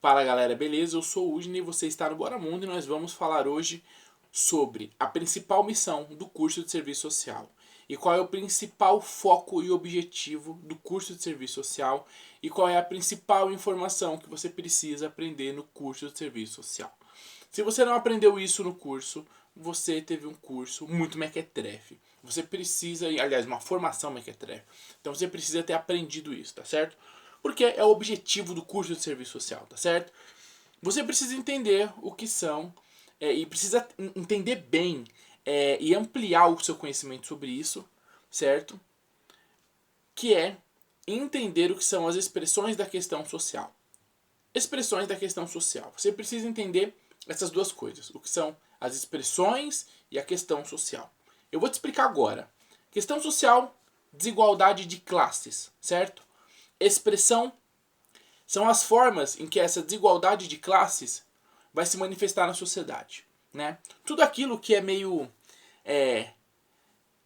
Fala galera, beleza? Eu sou o Udney e você está no Bora Mundo e nós vamos falar hoje sobre a principal missão do curso de serviço social e qual é o principal foco e objetivo do curso de serviço social e qual é a principal informação que você precisa aprender no curso de serviço social. Se você não aprendeu isso no curso, você teve um curso muito mequetrefe. Você precisa, aliás, uma formação mequetrefe. Então você precisa ter aprendido isso, tá certo? Porque é o objetivo do curso de serviço social, tá certo? Você precisa entender o que são e precisa entender bem e ampliar o seu conhecimento sobre isso, certo? Que é entender o que são as expressões da questão social. Expressões da questão social. Você precisa entender essas duas coisas, o que são as expressões e a questão social. Eu vou te explicar agora. Questão social, desigualdade de classes, certo? Expressão são as formas em que essa desigualdade de classes vai se manifestar na sociedade, né? Tudo aquilo que é meio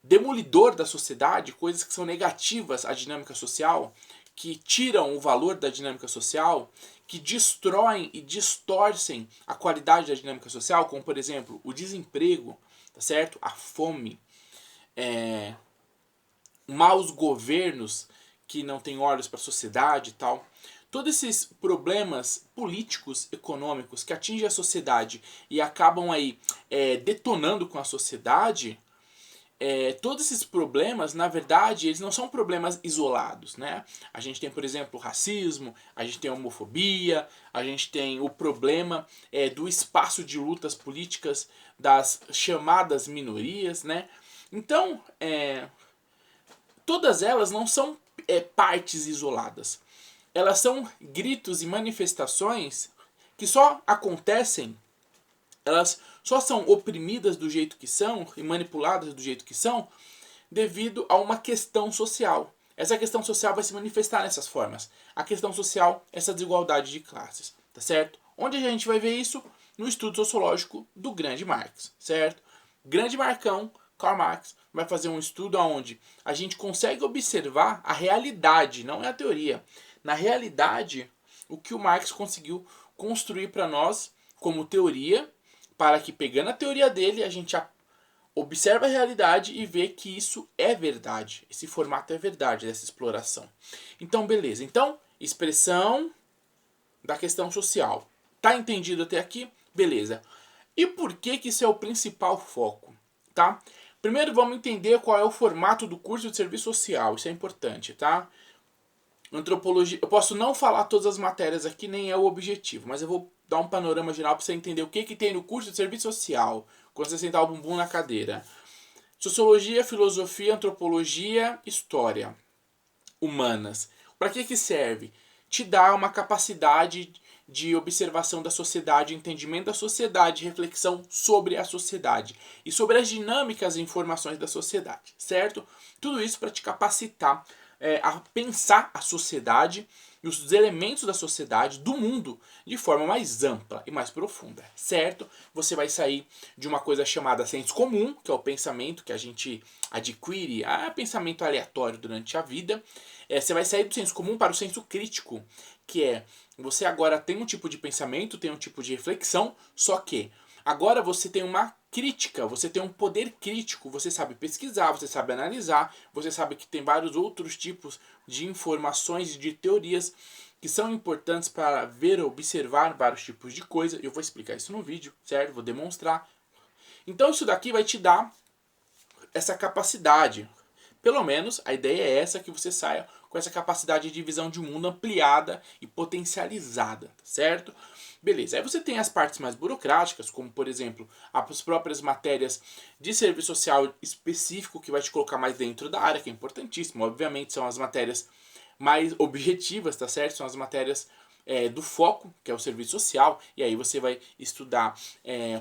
demolidor da sociedade, coisas que são negativas à dinâmica social, que tiram o valor da dinâmica social, que destroem e distorcem a qualidade da dinâmica social, como por exemplo o desemprego, tá certo? A fome, maus governos que não têm olhos para a sociedade e tal. Todos esses problemas políticos, econômicos que atingem a sociedade e acabam aí detonando com a sociedade, todos esses problemas, na verdade, eles não são problemas isolados, né? A gente tem, por exemplo, o racismo, a gente tem a homofobia, a gente tem o problema do espaço de lutas políticas das chamadas minorias, né? Então, todas elas não são partes isoladas. Elas são gritos e manifestações que só acontecem, elas só são oprimidas do jeito que são e manipuladas do jeito que são devido a uma questão social. Essa questão social vai se manifestar nessas formas. A questão social, essa desigualdade de classes, tá certo? Onde a gente vai ver isso? No estudo sociológico do grande Marx, certo? Grande Marcão, Karl Marx, vai fazer um estudo onde a gente consegue observar a realidade, não é a teoria. Na realidade, o que o Marx conseguiu construir para nós como teoria, para que pegando a teoria dele, a gente observa a realidade e vê que isso é verdade. Esse formato é verdade dessa exploração. Então, beleza. Então, expressão da questão social. Tá entendido até aqui? Beleza. E por que que isso é o principal foco, tá? Primeiro vamos entender qual é o formato do curso de serviço social. Isso é importante, tá? Antropologia, eu posso não falar todas as matérias aqui, nem é o objetivo, mas eu vou dar um panorama geral para você entender o que que tem no curso de serviço social, quando você sentar o bumbum na cadeira. Sociologia, filosofia, antropologia, história, humanas. Para que que serve? Te dá uma capacidade de observação da sociedade, entendimento da sociedade, reflexão sobre a sociedade e sobre as dinâmicas e informações da sociedade, certo? Tudo isso para te capacitar a pensar a sociedade e os elementos da sociedade, do mundo, de forma mais ampla e mais profunda, certo? Você vai sair de uma coisa chamada senso comum, que é o pensamento que a gente adquire, pensamento aleatório durante a vida. Você vai sair do senso comum para o senso crítico, que é você agora tem um tipo de pensamento, tem um tipo de reflexão, só que agora você tem uma crítica, você tem um poder crítico, você sabe pesquisar, você sabe analisar, você sabe que tem vários outros tipos de informações e de teorias que são importantes para ver, observar vários tipos de coisa. Eu vou explicar isso no vídeo, certo? Vou demonstrar. Então isso daqui vai te dar essa capacidade. Pelo menos a ideia é essa, que você saia com essa capacidade de visão de mundo ampliada e potencializada, certo? Beleza, aí você tem as partes mais burocráticas, como por exemplo as próprias matérias de serviço social específico, que vai te colocar mais dentro da área, que é importantíssimo. Obviamente são as matérias mais objetivas, tá certo? São as matérias do foco, que é o serviço social, e aí você vai estudar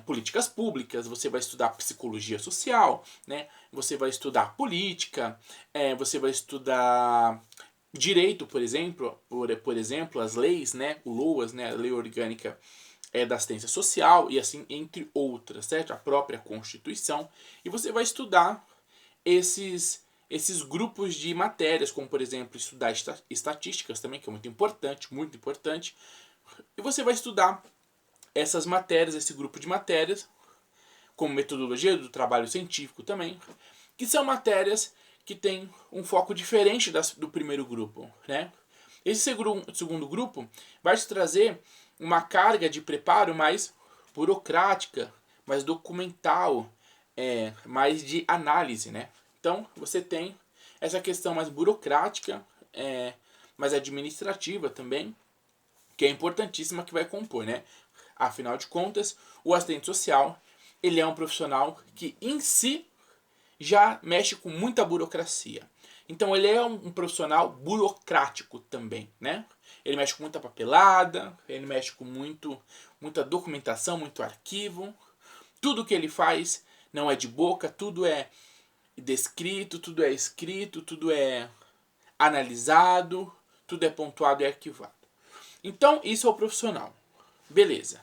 políticas públicas, você vai estudar psicologia social, né? Você vai estudar política, você vai estudar direito, por exemplo, por exemplo, as leis, né? O LOAS, né? A Lei Orgânica da Assistência Social, e assim entre outras, certo? A própria Constituição, e você vai estudar esses grupos de matérias, como por exemplo estudar estatísticas também, que é muito importante, E você vai estudar essas matérias, esse grupo de matérias, como metodologia do trabalho científico também, que são matérias que têm um foco diferente do primeiro grupo, né? Esse segundo grupo vai te trazer uma carga de preparo mais burocrática, mais documental, mais de análise, né? Então, você tem essa questão mais burocrática, mais administrativa também, que é importantíssima, que vai compor, né? Afinal de contas, o assistente social, ele é um profissional que em si já mexe com muita burocracia. Então ele é um profissional burocrático também, né? Ele mexe com muita papelada, ele mexe com muita documentação, muito arquivo. Tudo que ele faz não é de boca, tudo é descrito, tudo é escrito, tudo é analisado, tudo é pontuado e arquivado. Então isso é o profissional. Beleza.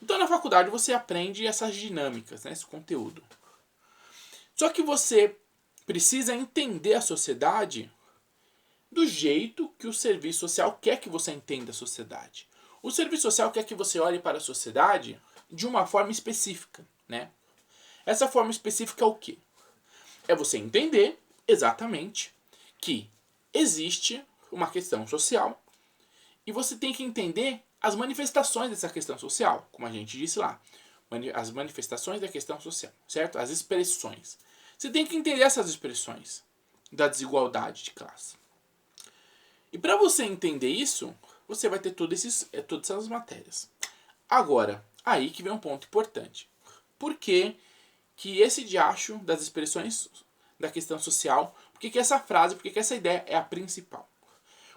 Então na faculdade você aprende essas dinâmicas, né, esse conteúdo. Só que você precisa entender a sociedade do jeito que o serviço social quer que você entenda a sociedade. O serviço social quer que você olhe para a sociedade de uma forma específica, né? Essa forma específica é o quê? É você entender exatamente que existe uma questão social e você tem que entender as manifestações dessa questão social, como a gente disse lá. As manifestações da questão social, certo? As expressões. Você tem que entender essas expressões da desigualdade de classe. E para você entender isso, você vai ter todas essas matérias. Agora, aí que vem um ponto importante. Por que esse diacho das expressões da questão social, por que essa frase, por que essa ideia é a principal?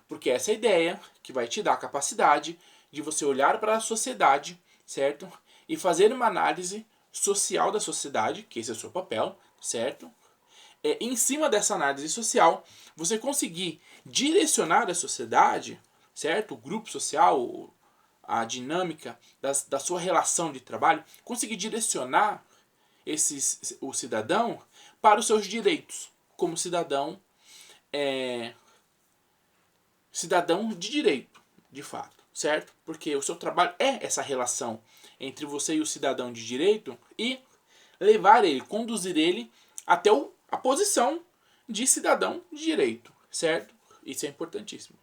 Porque é essa ideia que vai te dar a capacidade de você olhar para a sociedade, certo? E fazer uma análise social da sociedade, que esse é o seu papel, certo? Em cima dessa análise social, você conseguir direcionar a sociedade, certo? O grupo social, a dinâmica da sua relação de trabalho, conseguir direcionar o cidadão para os seus direitos, como cidadão de direito, de fato, certo? Porque o seu trabalho é essa relação entre você e o cidadão de direito e levar ele, conduzir ele até a posição de cidadão de direito, certo? Isso é importantíssimo.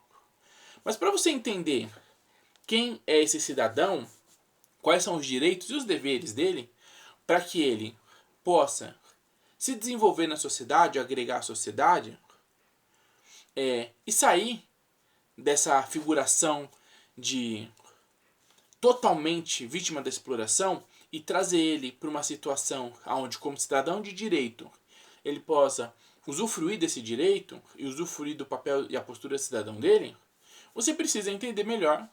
Mas para você entender quem é esse cidadão, quais são os direitos e os deveres dele, para que ele possa se desenvolver na sociedade, agregar à sociedade, e sair dessa figuração de totalmente vítima da exploração e trazer ele para uma situação onde, como cidadão de direito, ele possa usufruir desse direito e usufruir do papel e a postura de cidadão dele, você precisa entender melhor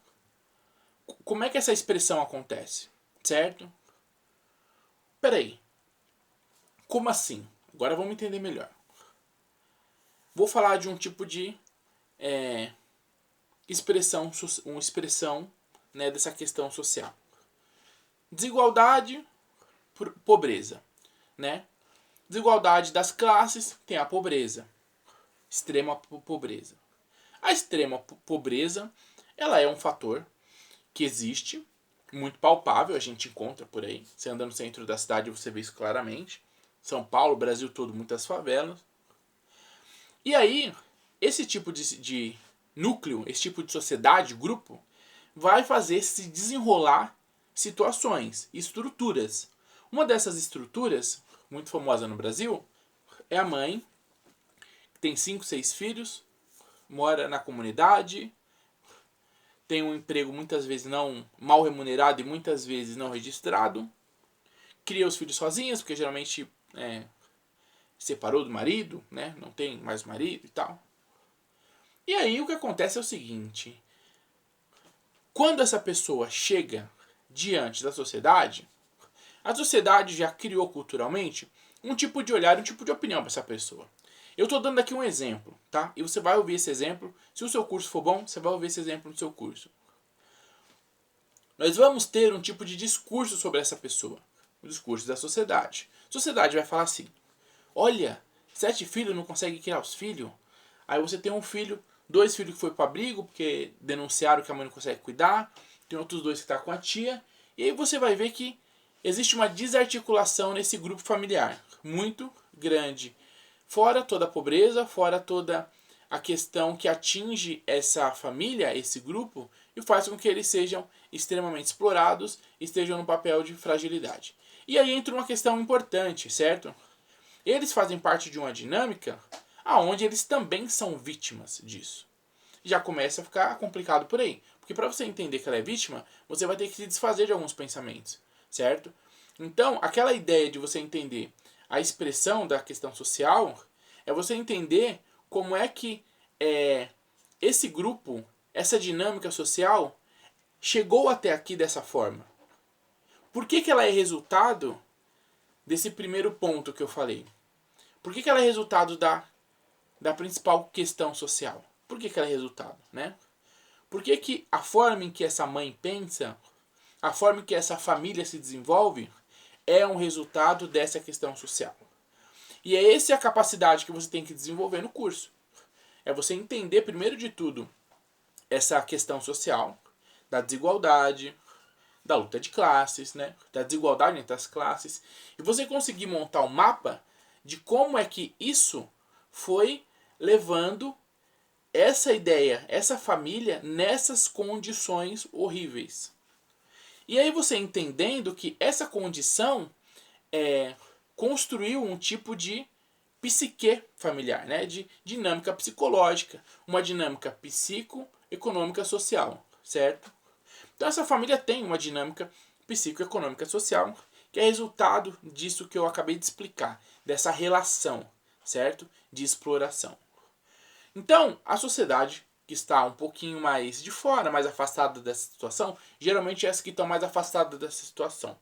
como é que essa expressão acontece, certo? Peraí, como assim? Agora vamos entender melhor. Vou falar de um tipo de expressão, né, dessa questão social. Desigualdade, pobreza, né? Desigualdade das classes, tem a pobreza, extrema pobreza. A extrema pobreza, ela é um fator que existe, muito palpável, a gente encontra por aí. Você anda no centro da cidade, você vê isso claramente. São Paulo, Brasil todo, muitas favelas. E aí, esse tipo de núcleo, esse tipo de sociedade, grupo, vai fazer se desenrolar situações, estruturas. Uma dessas estruturas, muito famosa no Brasil, é a mãe, que tem 5, 6 filhos, mora na comunidade, tem um emprego muitas vezes não mal remunerado e muitas vezes não registrado, cria os filhos sozinhas, porque geralmente separou do marido, né? Não tem mais marido e tal. E aí o que acontece é o seguinte: quando essa pessoa chega diante da sociedade, a sociedade já criou culturalmente um tipo de olhar, um tipo de opinião para essa pessoa. Eu estou dando aqui um exemplo, tá? E você vai ouvir esse exemplo. Se o seu curso for bom, você vai ouvir esse exemplo no seu curso. Nós vamos ter um tipo de discurso sobre essa pessoa. O discurso da sociedade. A sociedade vai falar assim: olha, 7 filhos não consegue criar os filhos. Aí você tem um filho, 2 filhos que foi para abrigo porque denunciaram que a mãe não consegue cuidar. tem outros dois que estão com a tia, e aí você vai ver que existe uma desarticulação nesse grupo familiar muito grande. Fora toda a pobreza, fora toda a questão que atinge essa família, esse grupo, e faz com que eles sejam extremamente explorados e estejam no papel de fragilidade. E aí entra uma questão importante, certo? Eles fazem parte de uma dinâmica aonde eles também são vítimas disso. Já começa a ficar complicado por aí. Porque para você entender que ela é vítima, você vai ter que se desfazer de alguns pensamentos, certo? Então, aquela ideia de você entender a expressão da questão social é você entender como é que esse grupo, essa dinâmica social, chegou até aqui dessa forma. Por que ela é resultado desse primeiro ponto que eu falei? Por que ela é resultado da principal questão social? Por que ela é resultado, né? Por que a forma em que essa mãe pensa, a forma em que essa família se desenvolve, é um resultado dessa questão social? E é essa a capacidade que você tem que desenvolver no curso. É você entender, primeiro de tudo, essa questão social, da desigualdade, da luta de classes, né? Da desigualdade entre as classes. E você conseguir montar um mapa de como é que isso foi levando essa ideia, essa família, nessas condições horríveis. E aí você entendendo que essa condição construiu um tipo de psique familiar, né? De dinâmica psicológica, uma dinâmica psicoeconômica social, certo? Então essa família tem uma dinâmica psicoeconômica social que é resultado disso que eu acabei de explicar, dessa relação, certo? De exploração. Então, a sociedade que está um pouquinho mais de fora, mais afastada dessa situação, geralmente essa que estão mais afastada dessa situação,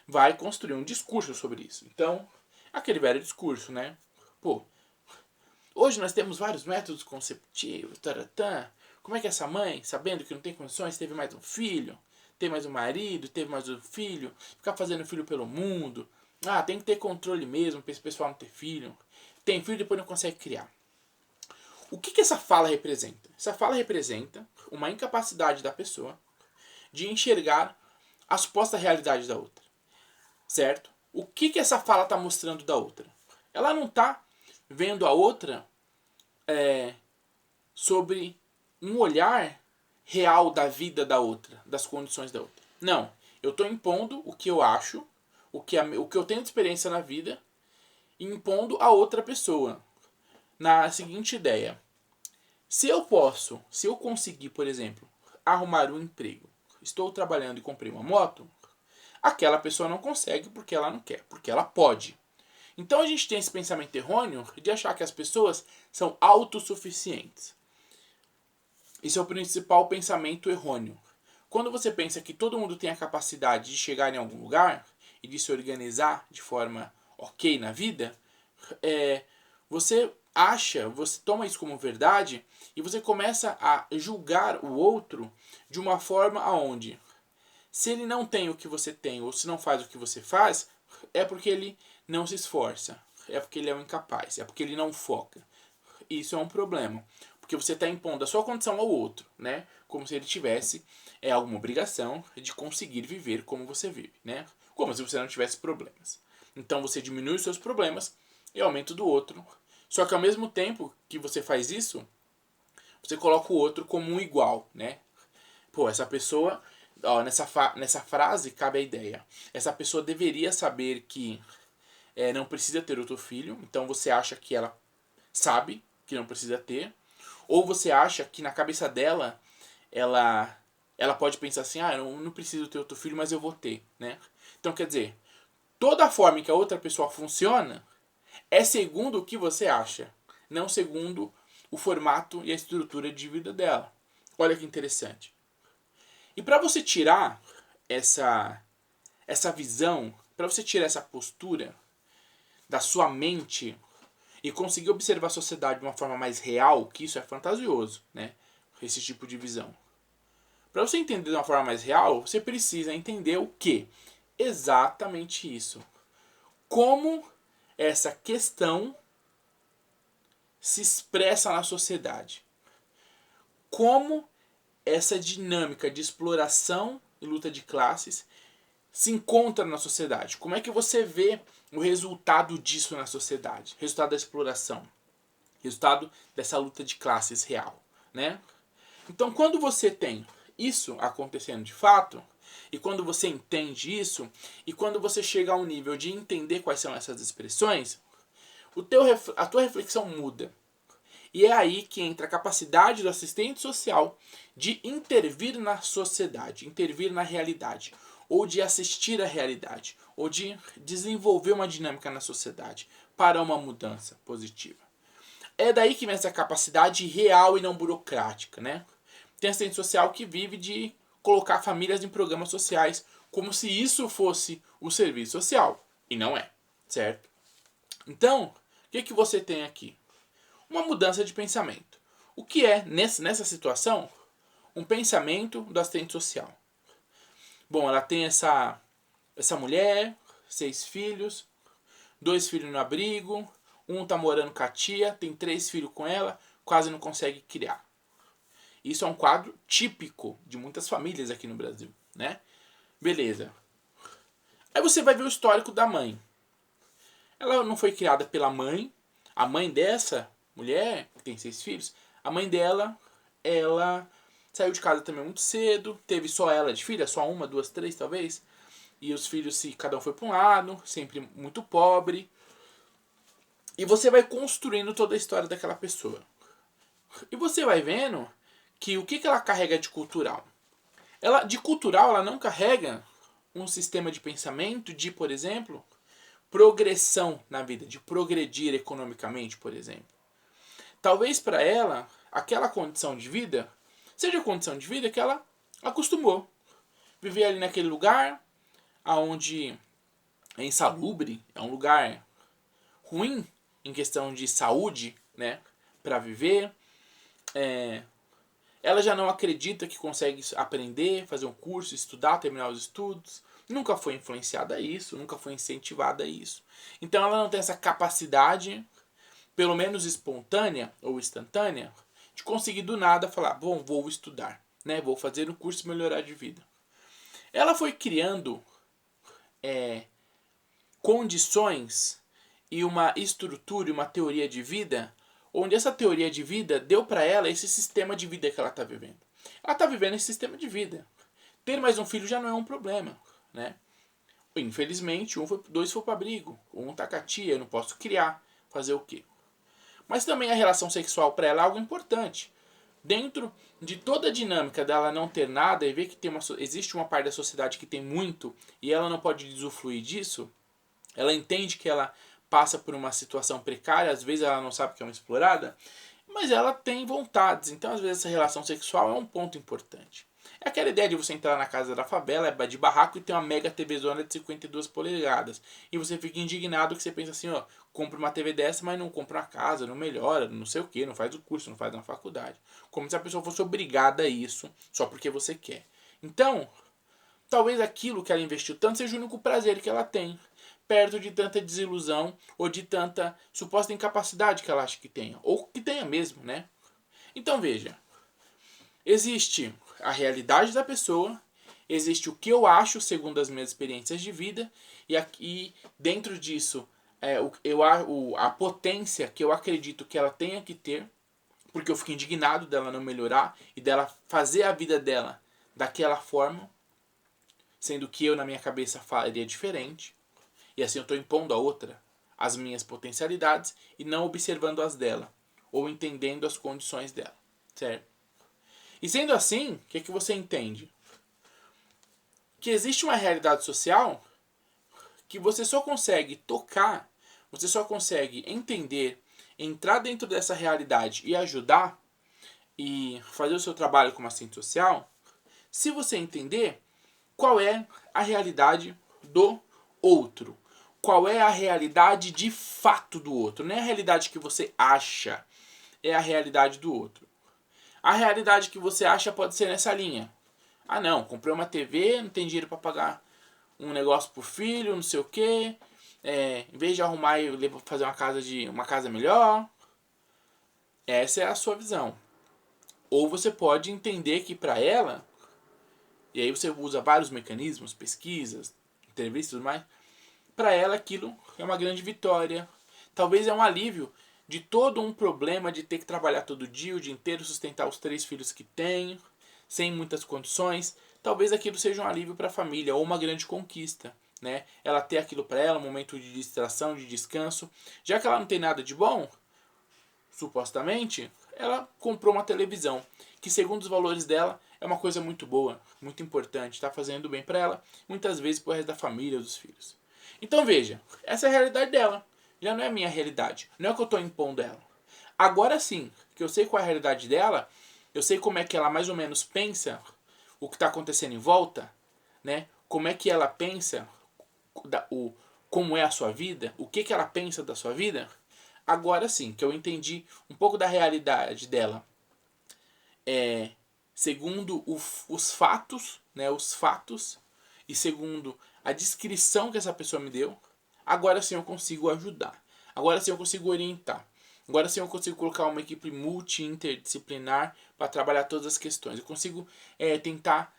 vai construir um discurso sobre isso. Então, aquele velho discurso, né? Pô, hoje nós temos vários métodos conceptivos, taratã. Como é que essa mãe, sabendo que não tem condições, teve mais um filho, teve mais um marido, teve mais um filho, ficar fazendo filho pelo mundo. Ah, tem que ter controle mesmo para esse pessoal não ter filho. Tem filho e depois não consegue criar. O que essa fala representa? Essa fala representa uma incapacidade da pessoa de enxergar a suposta realidade da outra. Certo? O que essa fala está mostrando da outra? Ela não está vendo a outra sobre um olhar real da vida da outra, das condições da outra. Não. Eu estou impondo o que eu acho, o que eu tenho de experiência na vida, e impondo a outra pessoa. Na seguinte ideia. Se eu conseguir, por exemplo, arrumar um emprego, estou trabalhando e comprei uma moto, aquela pessoa não consegue porque ela não quer, porque ela pode. Então a gente tem esse pensamento errôneo de achar que as pessoas são autossuficientes. Esse é o principal pensamento errôneo. Quando você pensa que todo mundo tem a capacidade de chegar em algum lugar e de se organizar de forma ok na vida, você toma isso como verdade e você começa a julgar o outro de uma forma aonde, se ele não tem o que você tem ou se não faz o que você faz, é porque ele não se esforça, é porque ele é um incapaz, é porque ele não foca. Isso é um problema, porque você está impondo a sua condição ao outro, né? Como se ele tivesse alguma obrigação de conseguir viver como você vive, né? Como se você não tivesse problemas. Então você diminui os seus problemas e aumenta o do outro. Só que ao mesmo tempo que você faz isso, você coloca o outro como um igual, né? Pô, essa pessoa, ó, nessa frase cabe a ideia. Essa pessoa deveria saber que não precisa ter outro filho, então você acha que ela sabe que não precisa ter, ou você acha que na cabeça dela ela pode pensar assim, eu não preciso ter outro filho, mas eu vou ter, né? Então quer dizer, toda a forma em que a outra pessoa funciona é segundo o que você acha, não segundo o formato e a estrutura de vida dela. Olha que interessante. E para você tirar essa visão, para você tirar essa postura da sua mente e conseguir observar a sociedade de uma forma mais real, que isso é fantasioso, né? Esse tipo de visão. Para você entender de uma forma mais real, você precisa entender o quê? Exatamente isso. Como essa questão se expressa na sociedade. Como essa dinâmica de exploração e luta de classes se encontra na sociedade? Como é que você vê o resultado disso na sociedade? Resultado da exploração, resultado dessa luta de classes real, né? Então, quando você tem isso acontecendo de fato, e quando você entende isso, e quando você chega ao nível de entender quais são essas expressões, a tua reflexão muda. E é aí que entra a capacidade do assistente social de intervir na sociedade, intervir na realidade, ou de assistir à realidade, ou de desenvolver uma dinâmica na sociedade para uma mudança positiva. É daí que vem essa capacidade real e não burocrática, né? Tem assistente social que vive de colocar famílias em programas sociais como se isso fosse o serviço social. E não é, certo? Então, o que você tem aqui? Uma mudança de pensamento. O que é, nessa situação, um pensamento do assistente social? Bom, ela tem essa mulher, 6 filhos, 2 filhos no abrigo, um tá morando com a tia, tem 3 filhos com ela, quase não consegue criar. Isso é um quadro típico de muitas famílias aqui no Brasil, né? Beleza. Aí você vai ver o histórico da mãe. Ela não foi criada pela mãe. A mãe dessa mulher, que tem 6 filhos, a mãe dela, ela saiu de casa também muito cedo, teve só ela de filha, só uma, 2, 3 talvez. E os filhos, cada um foi para um lado, sempre muito pobre. E você vai construindo toda a história daquela pessoa. E você vai vendo que o que ela carrega de cultural? De cultural, ela não carrega um sistema de pensamento de, por exemplo, progressão na vida, de progredir economicamente, por exemplo. Talvez para ela, aquela condição de vida seja a condição de vida que ela acostumou. Viver ali naquele lugar onde é insalubre, é um lugar ruim em questão de saúde, né, para viver. Ela já não acredita que consegue aprender, fazer um curso, estudar, terminar os estudos. Nunca foi influenciada a isso, nunca foi incentivada a isso. Então ela não tem essa capacidade, pelo menos espontânea ou instantânea, de conseguir do nada falar, bom, vou estudar, né? Vou fazer um curso e melhorar de vida. Ela foi criando condições e uma estrutura e uma teoria de vida, onde essa teoria de vida deu para ela esse sistema de vida que ela está vivendo. Ela está vivendo esse sistema de vida. Ter mais um filho já não é um problema, né? Infelizmente, 2 foi para abrigo, um tá com a tia, eu não posso criar, fazer o quê? Mas também a relação sexual para ela é algo importante. Dentro de toda a dinâmica dela não ter nada e ver que existe uma parte da sociedade que tem muito e ela não pode usufruir disso, ela entende que ela passa por uma situação precária, às vezes ela não sabe que é uma explorada, mas ela tem vontades, então às vezes essa relação sexual é um ponto importante. É aquela ideia de você entrar na casa da favela, é de barraco e tem uma mega TV zona de 52 polegadas. E você fica indignado que você pensa assim, ó, compra uma TV dessa, mas não compra uma casa, não melhora, não sei o que, não faz o curso, não faz uma faculdade. Como se a pessoa fosse obrigada a isso só porque você quer. Então, talvez aquilo que ela investiu tanto seja o único prazer que ela tem, perto de tanta desilusão ou de tanta suposta incapacidade que ela acha que tenha, ou que tenha mesmo, né? Então veja, existe a realidade da pessoa, existe o que eu acho segundo as minhas experiências de vida, e aqui dentro disso a potência que eu acredito que ela tenha que ter, porque eu fico indignado dela não melhorar e dela fazer a vida dela daquela forma, sendo que eu na minha cabeça faria diferente, e assim eu estou impondo a outra as minhas potencialidades e não observando as dela, ou entendendo as condições dela, certo? E sendo assim, o que você entende? Que existe uma realidade social que você só consegue tocar, você só consegue entender, entrar dentro dessa realidade e ajudar e fazer o seu trabalho como assistente social, se você entender qual é a realidade do outro. Qual é a realidade de fato do outro. Não é a realidade que você acha, é a realidade do outro. A realidade que você acha pode ser nessa linha. Ah não, comprei uma TV, não tem dinheiro para pagar um negócio pro filho, não sei o quê. Em vez de arrumar e fazer uma casa melhor. Essa é a sua visão. Ou você pode entender que para ela, e aí você usa vários mecanismos, pesquisas, entrevistas e tudo mais, para ela aquilo é uma grande vitória. Talvez é um alívio de todo um problema de ter que trabalhar todo dia, o dia inteiro, sustentar os 3 filhos que tem, sem muitas condições. Talvez aquilo seja um alívio para a família ou uma grande conquista, né? Ela ter aquilo para ela, um momento de distração, de descanso. Já que ela não tem nada de bom, supostamente, ela comprou uma televisão, que segundo os valores dela é uma coisa muito boa, muito importante, está fazendo bem para ela, muitas vezes para o resto da família, dos filhos. Então veja, essa é a realidade dela, já não é a minha realidade, não é o que eu estou impondo ela. Agora sim, que eu sei qual é a realidade dela, eu sei como é que ela mais ou menos pensa, o que está acontecendo em volta, né? Como é que ela pensa, como é a sua vida, o que ela pensa da sua vida. Agora sim, que eu entendi um pouco da realidade dela, segundo os fatos, né, os fatos, e segundo a descrição que essa pessoa me deu, agora sim eu consigo ajudar. Agora sim eu consigo orientar. Agora sim eu consigo colocar uma equipe multi-interdisciplinar para trabalhar todas as questões. Eu consigo tentar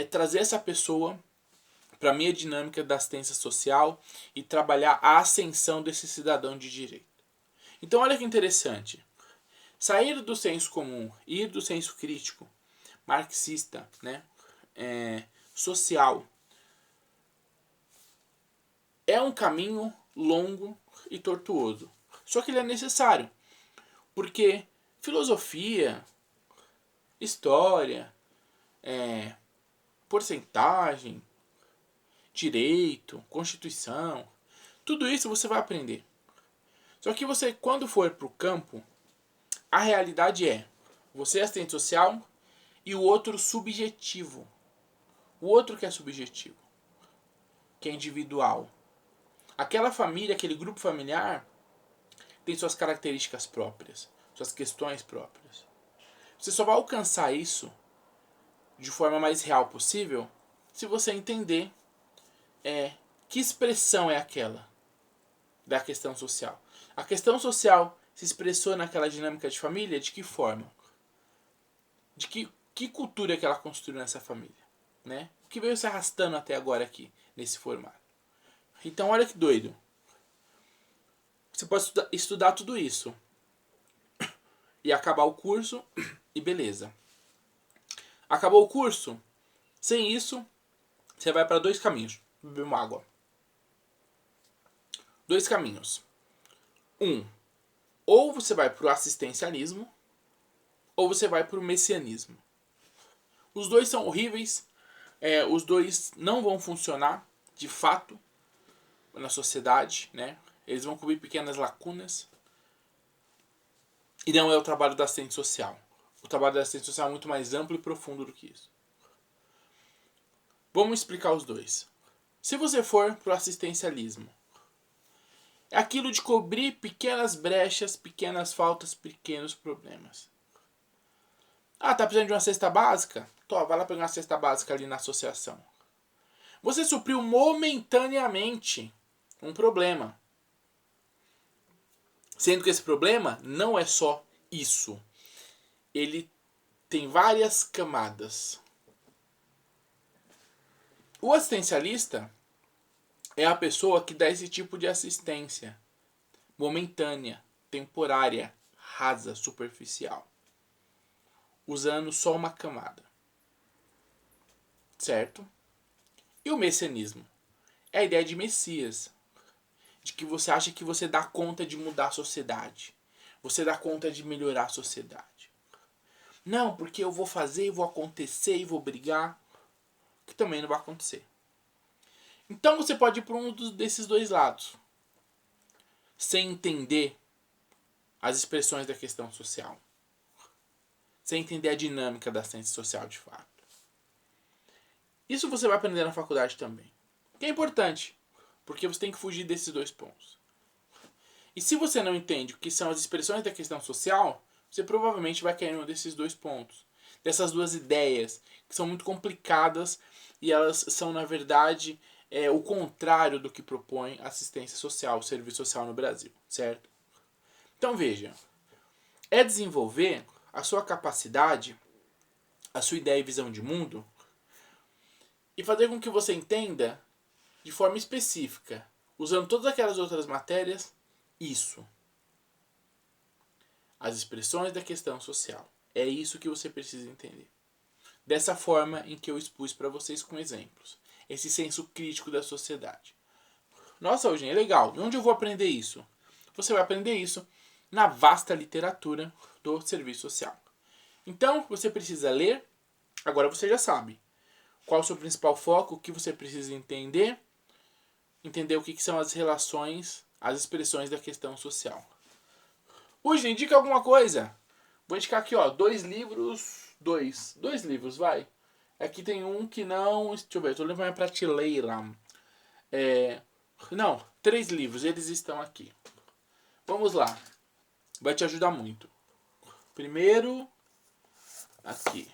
trazer essa pessoa para a minha dinâmica da assistência social e trabalhar a ascensão desse cidadão de direito. Então olha que interessante. Sair do senso comum, ir do senso crítico, marxista, né, social, é um caminho longo e tortuoso. Só que ele é necessário, porque filosofia, história, porcentagem, direito, constituição, tudo isso você vai aprender. Só que você, quando for para o campo, a realidade é você é assistente social e o outro subjetivo. O outro que é subjetivo, que é individual. Aquela família, aquele grupo familiar tem suas características próprias, suas questões próprias. Você só vai alcançar isso de forma mais real possível se você entender que expressão é aquela da questão social. A questão social se expressou naquela dinâmica de família de que forma? De que cultura que ela construiu nessa família, né? O que veio se arrastando até agora aqui, nesse formato. Então olha que doido. Você pode estudar tudo isso e acabar o curso e beleza. Acabou o curso, sem isso, você vai para 2 caminhos. Beber uma água. 2 caminhos. Ou você vai para o assistencialismo, ou você vai para o messianismo. Os dois são horríveis, os dois não vão funcionar de fato na sociedade, né? Eles vão cobrir pequenas lacunas. E não é o trabalho da assistente social. O trabalho da assistente social é muito mais amplo e profundo do que isso. Vamos explicar os dois. Se você for para o assistencialismo, é aquilo de cobrir pequenas brechas, pequenas faltas, pequenos problemas. Ah, tá precisando de uma cesta básica? Vai lá pegar uma cesta básica ali na associação. Você supriu momentaneamente um problema. Sendo que esse problema não é só isso. Ele tem várias camadas. O assistencialista é a pessoa que dá esse tipo de assistência momentânea, temporária, rasa, superficial, usando só uma camada. Certo? E o messianismo? É a ideia de Messias, de que você acha que você dá conta de mudar a sociedade, você dá conta de melhorar a sociedade. Não, porque eu vou fazer, vou acontecer e vou brigar, que também não vai acontecer. Então você pode ir para um desses dois lados, sem entender as expressões da questão social, sem entender a dinâmica da ciência social de fato. Isso você vai aprender na faculdade também, que é importante, porque você tem que fugir desses 2 pontos. E se você não entende o que são as expressões da questão social, você provavelmente vai cair em um desses 2 pontos, dessas 2 ideias, que são muito complicadas e elas são, na verdade, o contrário do que propõe assistência social, o serviço social no Brasil, certo? Então veja, é desenvolver a sua capacidade a sua ideia e visão de mundo e fazer com que você entenda de forma específica, usando todas aquelas outras matérias, isso. As expressões da questão social. É isso que você precisa entender. Dessa forma em que eu expus para vocês com exemplos. Esse senso crítico da sociedade. Nossa, Eugênio, é legal. E onde eu vou aprender isso? Você vai aprender isso na vasta literatura do serviço social. Então, você precisa ler. Agora você já sabe qual é o seu principal foco, o que você precisa entender. Entender o que são as relações, as expressões da questão social. Hoje, indica alguma coisa. Vou indicar aqui, ó, dois livros, vai. Aqui tem um que não, deixa eu ver, eu tô levando a prateleira. Não, 3 livros, eles estão aqui. Vamos lá. Vai te ajudar muito. Primeiro, aqui.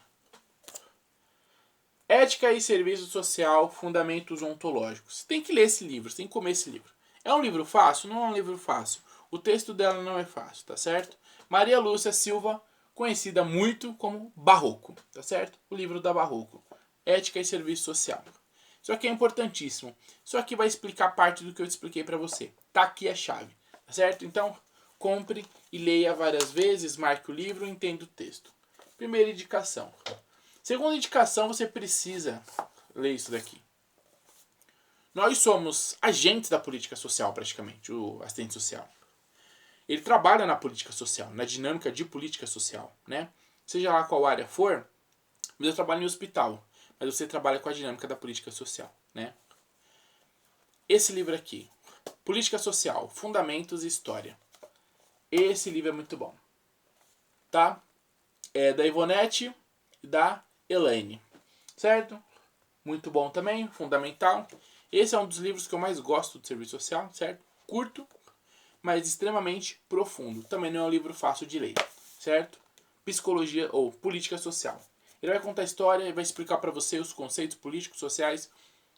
Ética e Serviço Social, Fundamentos Ontológicos. Você tem que ler esse livro, você tem que comer esse livro. É um livro fácil? Não é um livro fácil. O texto dela não é fácil, tá certo? Maria Lúcia Silva, conhecida muito como Barroco, tá certo? O livro da Barroco. Ética e Serviço Social. Isso aqui é importantíssimo. Isso aqui vai explicar parte do que eu expliquei para você. Tá aqui a chave, tá certo? Então, compre e leia várias vezes, marque o livro e entenda o texto. Primeira indicação. Segunda indicação, você precisa ler isso daqui. Nós somos agentes da política social, praticamente, o assistente social. Ele trabalha na política social, na dinâmica de política social, né? Seja lá qual área for, mas eu trabalho em hospital, mas você trabalha com a dinâmica da política social, né? Esse livro aqui, Política Social, Fundamentos e História. Esse livro é muito bom, tá? É da Ivonete e da Elaine, certo? Muito bom também, fundamental. Esse é um dos livros que eu mais gosto do serviço social, certo? Curto, mas extremamente profundo. Também não é um livro fácil de ler, certo? Psicologia ou política social. Ele vai contar a história e vai explicar para você os conceitos políticos, sociais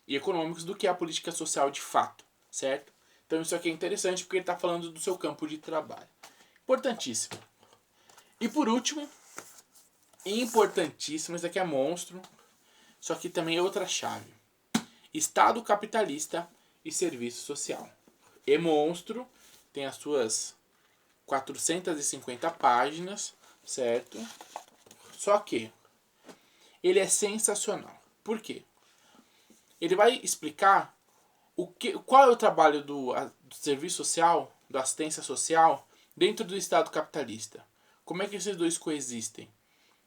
e econômicos do que é a política social de fato, certo? Então isso aqui é interessante porque ele está falando do seu campo de trabalho. Importantíssimo. E por último, importantíssimo, isso aqui é monstro, isso aqui também é outra chave. Estado capitalista e serviço social. É monstro, tem as suas 450 páginas, certo? Só que ele é sensacional. Por quê? Ele vai explicar qual é o trabalho do serviço social, da assistência social, dentro do Estado capitalista. Como é que esses dois coexistem?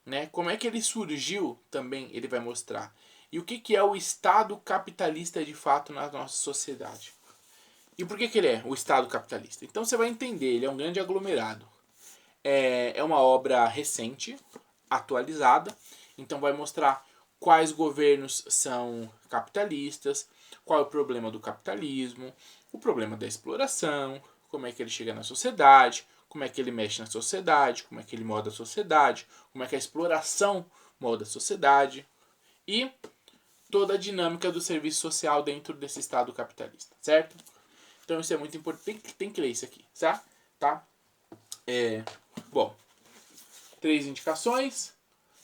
Né? Como é que ele surgiu também, ele vai mostrar. E o que é o Estado capitalista de fato na nossa sociedade. E por que ele é o Estado capitalista? Então você vai entender, ele é um grande aglomerado. É uma obra recente, atualizada, então vai mostrar quais governos são capitalistas, qual é o problema do capitalismo, o problema da exploração, como é que ele chega na sociedade, como é que ele mexe na sociedade, como é que ele molda a sociedade, como é que a exploração molda a sociedade e toda a dinâmica do serviço social dentro desse Estado capitalista, certo? Então isso é muito importante, tem que ler isso aqui, tá? Bom, 3 indicações,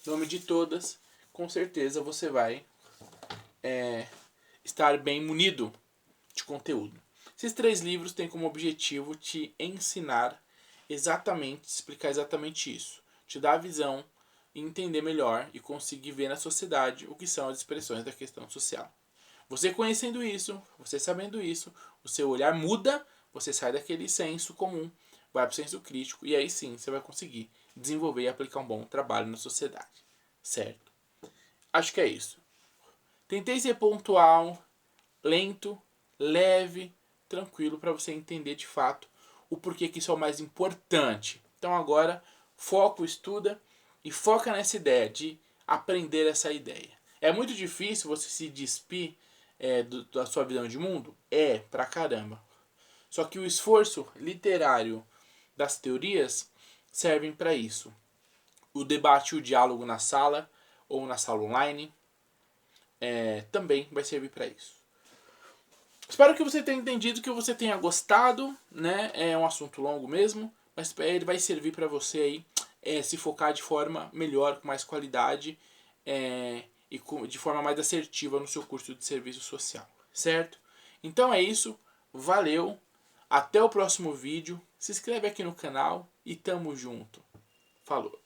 nome de todas, com certeza você vai estar bem munido de conteúdo. Esses 3 livros têm como objetivo te ensinar exatamente, explicar exatamente isso, te dar a visão e entender melhor e conseguir ver na sociedade o que são as expressões da questão social. Você conhecendo isso, você sabendo isso, o seu olhar muda, você sai daquele senso comum, vai para o senso crítico e aí sim você vai conseguir desenvolver e aplicar um bom trabalho na sociedade, certo? Acho que é isso. Tentei ser pontual, lento, leve, tranquilo para você entender de fato o porquê que isso é o mais importante. Então agora foco, estuda e foca nessa ideia de aprender essa ideia. É muito difícil você se despir da sua visão de mundo? É, pra caramba. Só que o esforço literário das teorias servem para isso. O debate e o diálogo na sala ou na sala online também vai servir para isso. Espero que você tenha entendido, que você tenha gostado, né? É um assunto longo mesmo, mas ele vai servir para você aí se focar de forma melhor, com mais qualidade, e de forma mais assertiva no seu curso de serviço social, certo? Então é isso, valeu, até o próximo vídeo, se inscreve aqui no canal e tamo junto, falou!